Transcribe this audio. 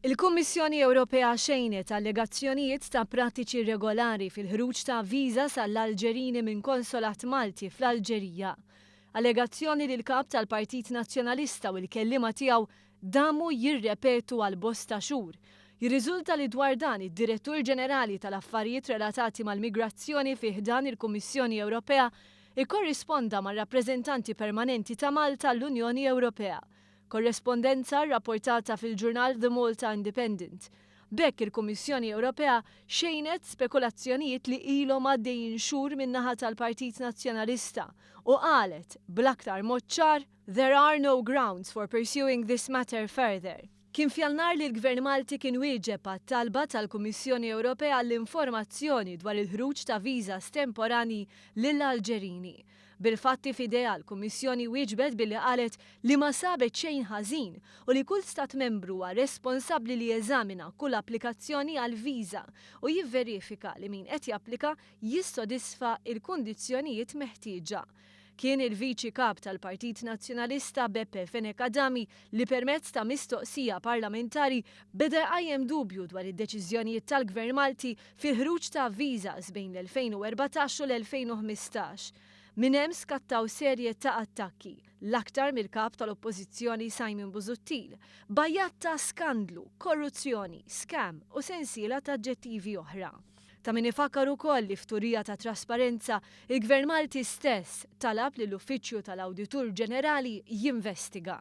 Il-Kummissjoni Ewropea xejnet allegazzjonijiet ta' prattiċi irregolari fil-ħruġ ta' viżas għall-Alġerini minn konsolat Malti fl-Alġerija. Allegazzjoni li l-kap tal-Partit Nazzjonalista u l-kellima tiegħu damu jirrepetu għal bosta xhur. Jirriżulta li dwar dan id-Direttur Ġenerali tal-Affarijiet Relatati mal-Migrazzjoni fih dan il-Kummissjoni Ewropea ikkorrisponda mar-rappreżentanti permanenti ta' Malta l-Unjoni Ewropea. Korrespondenza rrapportata fil-ġurnal The Malta Independent. Bekk il-Kummissjoni Ewropea xejnet spekulazzjonijiet li ilhom għaddejjin xhur min-naħa tal-Partit Nazzjonalista u qalet bl-aktar mod ċar "There are no grounds for pursuing this matter further". Kien f'Jannar li l-Gvern Malti kien wieġeb għat-talba tal-Kummissjoni Ewropea l-informazzjoni dwar il-ħruġ ta' viżas temporani lill-Alġerini. Bil-fatti f'idea l-Kummissjoni wieġbet billi qalet li ma sabet xejn ħażin u li kull stat membru huwa responsabbli li jeżamina kull applikazzjoni għal viża u jivverifika li min qed japplika jissodisfa il-kundizzjonijiet meħtieġa. Kien il-Viċi Kap tal-Partit Nazzjonalista Beppe Fenekadami li permezz ta' mistoqsija parlamentari beda qajjem dubju dwar id-deċiżjonijiet tal-Gvern Malti fil-ħruġ ta' viżas bejn l-2014 u l-2015. Min hemm skattaw serje ta' attakki, l-aktar mill-kap tal-Oppożizzjoni Simon Busuttil, bajjat ta' skandlu, korruzzjoni, skam u sensiela ta' aġġettivi oħra. Ta' min ifakkar ukoll li fturija ta' trasparenza, il-Gvern Malti stess talab li l-Uffiċċju tal-Awditur Ġenerali jinvestiga.